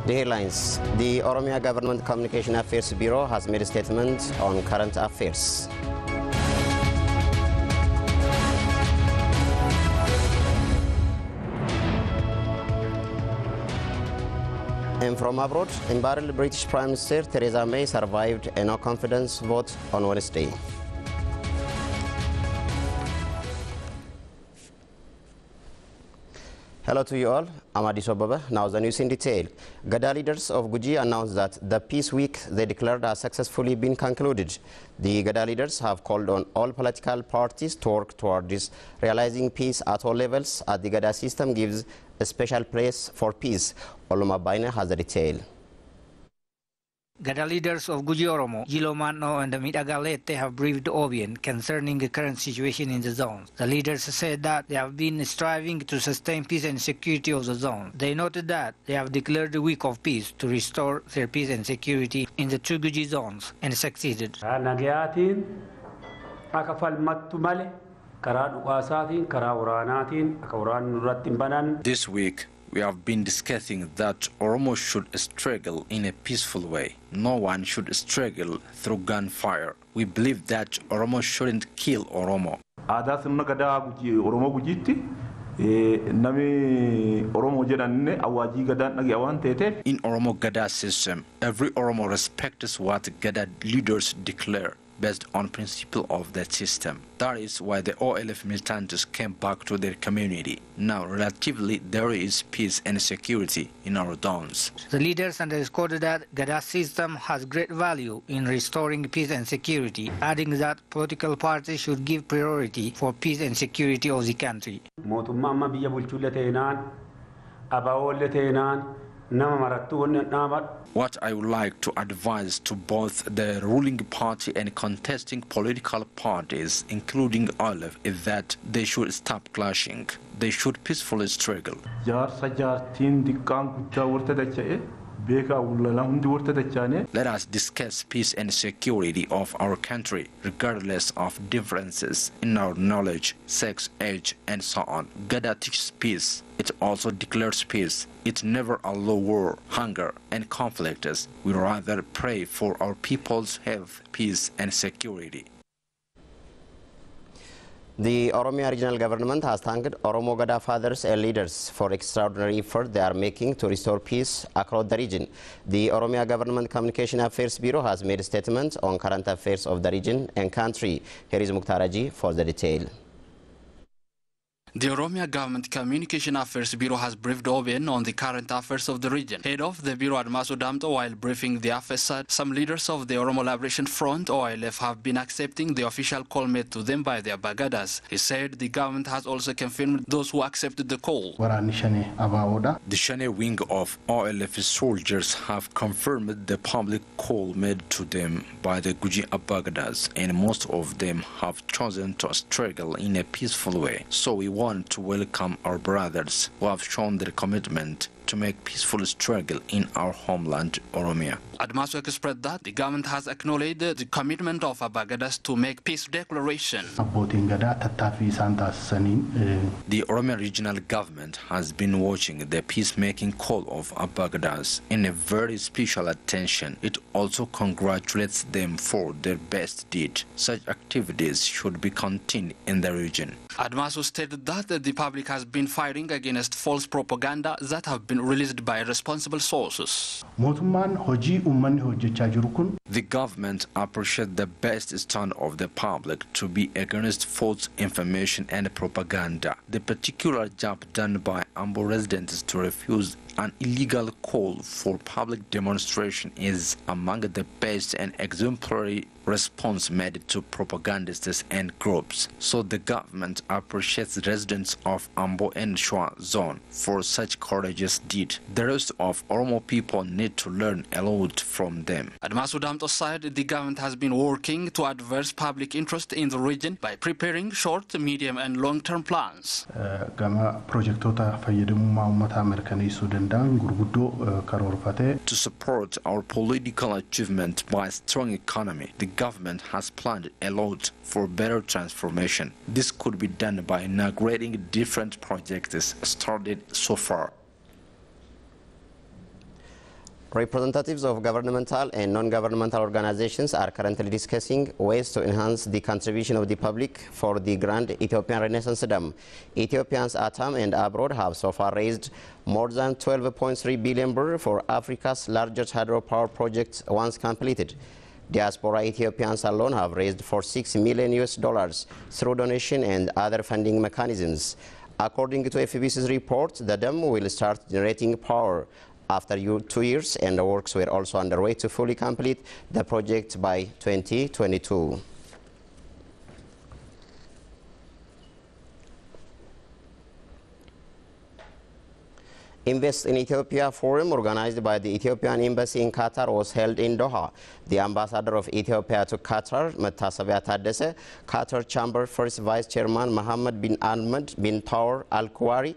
The headlines. The Oromia Government Communication Affairs Bureau has made a statement on current affairs. And from abroad, embattled British Prime Minister Theresa May survived a no-confidence vote on Wednesday. Hello to you all. I'm Adis Obaba. Now the news in detail. Gada leaders of Guji announced that the peace week they declared has successfully been concluded. The Gada leaders have called on all political parties to work towards realizing peace at all levels, as the Gada system gives a special place for peace. Oluma Baina has the detail. Gada leaders of Guji Oromo, Jilomano and the Midagalete have briefed OBN concerning the current situation in the zone. The leaders said that they have been striving to sustain peace and security of the zone. They noted that they have declared a week of peace to restore their peace and security in the two Guji zones and succeeded. This week, we have been discussing that Oromo should struggle in a peaceful way. No one should struggle through gunfire. We believe that Oromo shouldn't kill Oromo. In Oromo Gada system, every Oromo respects what Gada leaders declare, based on principle of that system. That is why the OLF militants came back to their community. Now, relatively, there is peace and security in our towns. The leaders underscored that Gada system has great value in restoring peace and security, adding that political parties should give priority for peace and security of the country. What I would like to advise to both the ruling party and contesting political parties, including OLF, is that they should stop clashing. They should peacefully struggle. Let us discuss peace and security of our country, regardless of differences in our knowledge, sex, age, and so on. Gada teaches peace. It also declares peace. It never allows war, hunger, and conflicts. We rather pray for our people's health, peace, and security. The Oromia regional government has thanked Oromo Gada fathers and leaders for extraordinary effort they are making to restore peace across the region. The Oromia Government Communication Affairs Bureau has made a statement on current affairs of the region and country. Here is Muktaraji for the detail. The Oromia Government Communication Affairs Bureau has briefed OBN on the current affairs of the region. Head of the Bureau, Admasu Damto, while briefing the affairs, said some leaders of the Oromo Liberation Front, OLF, have been accepting the official call made to them by their Bagadas. He said the government has also confirmed those who accepted the call. The Shane wing of OLF soldiers have confirmed the public call made to them by the Guji Abagadas, and most of them have chosen to struggle in a peaceful way. So we want to welcome our brothers who have shown their commitment to make peaceful struggle in our homeland, Oromia. Admasu expressed that the government has acknowledged the commitment of Abagadas to make peace declaration. The Oromia regional government has been watching the peacemaking call of Abagadas in a very special attention. It also congratulates them for their best deed. Such activities should be continued in the region. Admasu stated that the public has been fighting against false propaganda that have been released by responsible sources. The government appreciates the best stand of the public to be against false information and propaganda. The particular job done by Ambo residents to refuse an illegal call for public demonstration is among the best and exemplary response made to propagandists and groups. So the government appreciates residents of Ambo and Shwa zone for such courageous deed. The rest of Oromo people need to learn a lot from them. Admasu Damto said the government has been working to advance public interest in the region by preparing short, medium and long-term plans. To support our political achievement by a strong economy, the government has planned a lot for better transformation. This could be done by inaugurating different projects started so far. Representatives of governmental and non-governmental organizations are currently discussing ways to enhance the contribution of the public for the Grand Ethiopian Renaissance Dam. Ethiopians at home and abroad have so far raised more than 12.3 billion birr for Africa's largest hydropower project once completed. Diaspora Ethiopians alone have raised $46 million through donation and other funding mechanisms. According to FBC's report, the dam will start generating power after 2 years, and the works were also underway to fully complete the project by 2022. Invest in Ethiopia Forum, organized by the Ethiopian Embassy in Qatar, was held in Doha. The ambassador of Ethiopia to Qatar, Metasabia Tadesse, Qatar Chamber First Vice Chairman Mohammed bin Ahmed bin Taur Al-Kuwari,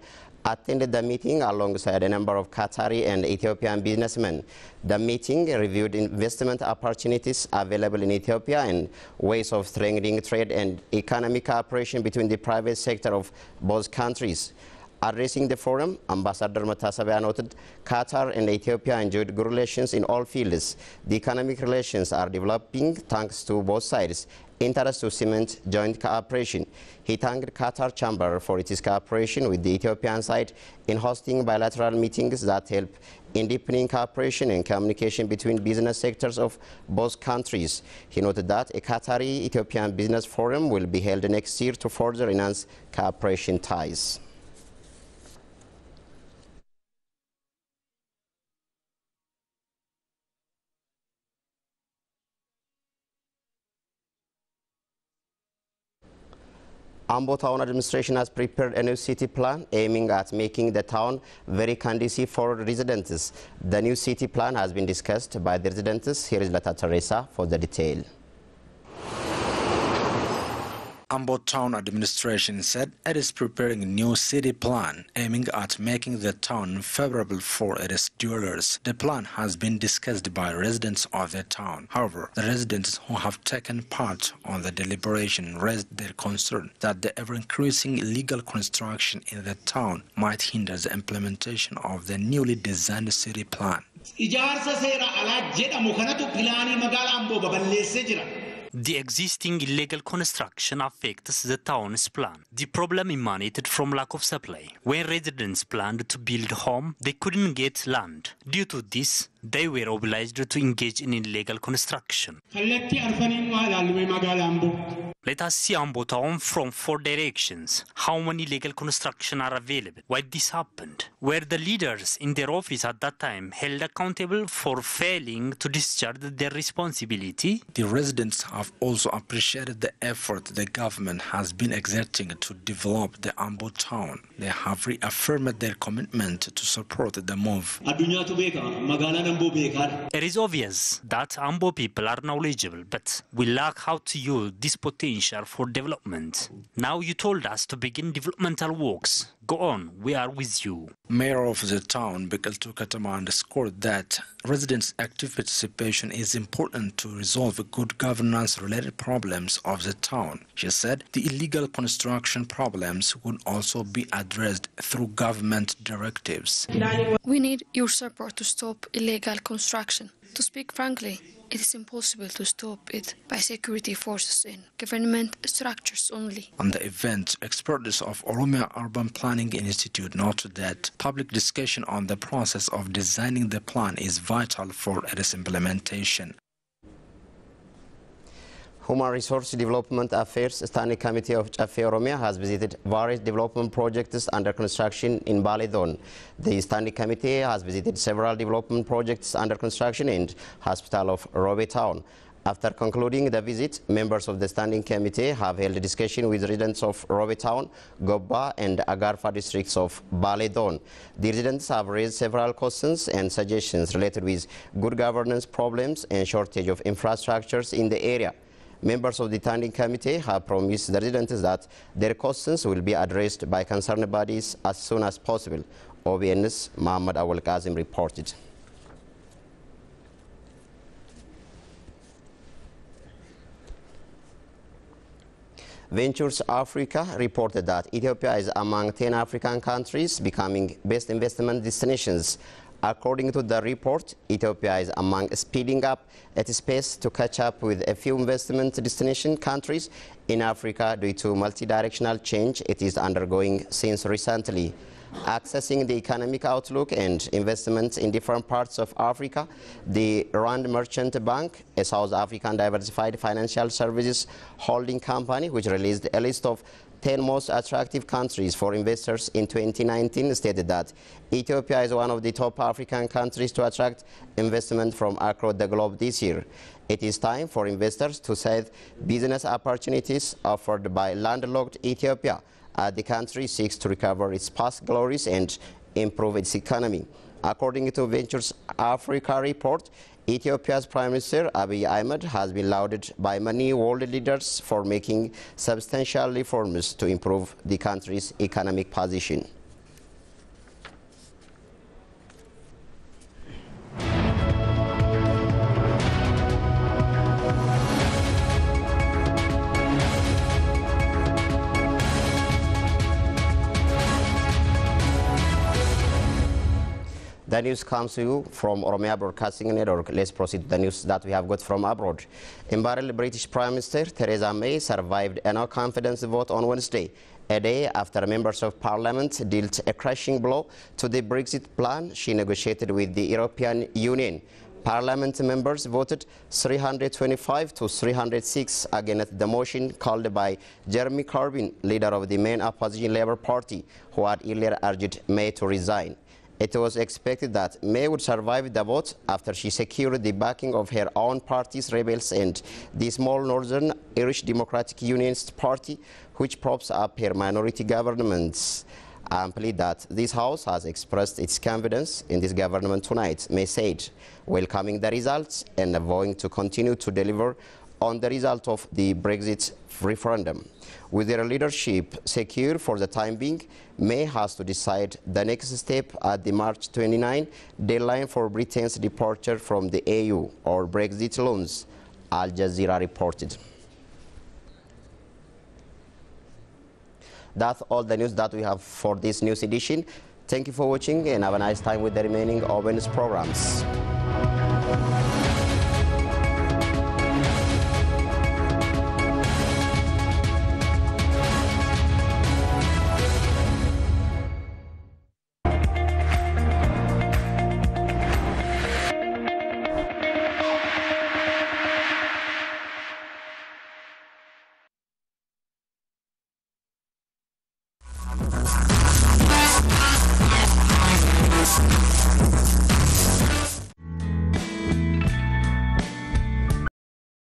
attended the meeting alongside a number of Qatari and Ethiopian businessmen. The meeting reviewed investment opportunities available in Ethiopia and ways of strengthening trade and economic cooperation between the private sector of both countries. Addressing the forum, Ambassador Metasabia noted Qatar and Ethiopia enjoyed good relations in all fields. The economic relations are developing thanks to both sides' interest to cement joint cooperation. He thanked Qatar Chamber for its cooperation with the Ethiopian side in hosting bilateral meetings that help in deepening cooperation and communication between business sectors of both countries. He noted that a Qatari-Ethiopian business forum will be held next year to further enhance cooperation ties. Ambo Town administration has prepared a new city plan aiming at making the town very conducive for residents. The new city plan has been discussed by the residents. Here is Lata Teresa for the detail. Ambo Town administration said it is preparing a new city plan aiming at making the town favorable for its dwellers. The plan has been discussed by residents of the town. However, the residents who have taken part on the deliberation raised their concern that the ever-increasing illegal construction in the town might hinder the implementation of the newly designed city plan. The existing illegal construction affects the town's plan. The problem emanated from lack of supply. When residents planned to build a home, they couldn't get land. Due to this, they were obliged to engage in illegal construction. Let us see Ambo Town from 4 directions. How many legal construction are available? Why this happened? Were the leaders in their office at that time held accountable for failing to discharge their responsibility? The residents have also appreciated the effort the government has been exerting to develop the Ambo Town. They have reaffirmed their commitment to support the move. It is obvious that Ambo people are knowledgeable, but we lack how to use this potential for development. Now you told us to begin developmental works. Go on, we are with you. Mayor of the town, Biqiltuu Katama, underscored that residents' active participation is important to resolve good governance-related problems of the town. She said the illegal construction problems would also be addressed through government directives. We need your support to stop illegal construction. To speak frankly, it is impossible to stop it by security forces and government structures only. On the event, experts of Oromia Urban Planning Institute noted that public discussion on the process of designing the plan is vital for its implementation. Human Resource Development Affairs Standing Committee of Cafe Oromia has visited various development projects under construction in Baledon. The Standing Committee has visited several development projects under construction in Hospital of Robe Town. After concluding the visit, members of the Standing Committee have held a discussion with residents of Robe Town, Gobba and Agarfa districts of Baledon. The residents have raised several questions and suggestions related with good governance problems and shortage of infrastructures in the area. Members of the Standing Committee have promised the residents that their questions will be addressed by concerned bodies as soon as possible. OBN's Muhammad Awal Kazim reported. Ventures Africa reported that Ethiopia is among 10 African countries becoming best investment destinations. According to the report, Ethiopia is among speeding up its pace to catch up with a few investment destination countries in Africa due to multi-directional change it is undergoing since recently. Accessing the economic outlook and investments in different parts of Africa, the Rand Merchant Bank, a South African diversified financial services holding company which released a list of 10 most attractive countries for investors in 2019, stated that Ethiopia is one of the top African countries to attract investment from across the globe this year. It is time for investors to seize business opportunities offered by landlocked Ethiopia as the country seeks to recover its past glories and improve its economy. According to Ventures Africa report, Ethiopia's Prime Minister Abiy Ahmed has been lauded by many world leaders for making substantial reforms to improve the country's economic position. The news comes to you from Oromia Broadcasting Network. Let's proceed to the news that we have got from abroad. Embattled British Prime Minister Theresa May survived a no-confidence vote on Wednesday, a day after members of Parliament dealt a crushing blow to the Brexit plan she negotiated with the European Union. Parliament members voted 325 to 306 against the motion called by Jeremy Corbyn, leader of the main opposition Labour Party, who had earlier urged May to resign. It was expected that May would survive the vote after she secured the backing of her own party's rebels and the small Northern Irish Democratic Unionist Party, which props up her minority governments. Amply that this House has expressed its confidence in this government tonight, May said, welcoming the results and vowing to continue to deliver on the result of the Brexit referendum. With their leadership secure for the time being, May has to decide the next step at the March 29 deadline for Britain's departure from the EU, or Brexit loans, Al Jazeera reported. That's all the news that we have for this news edition. Thank you for watching and have a nice time with the remaining OBN's programs.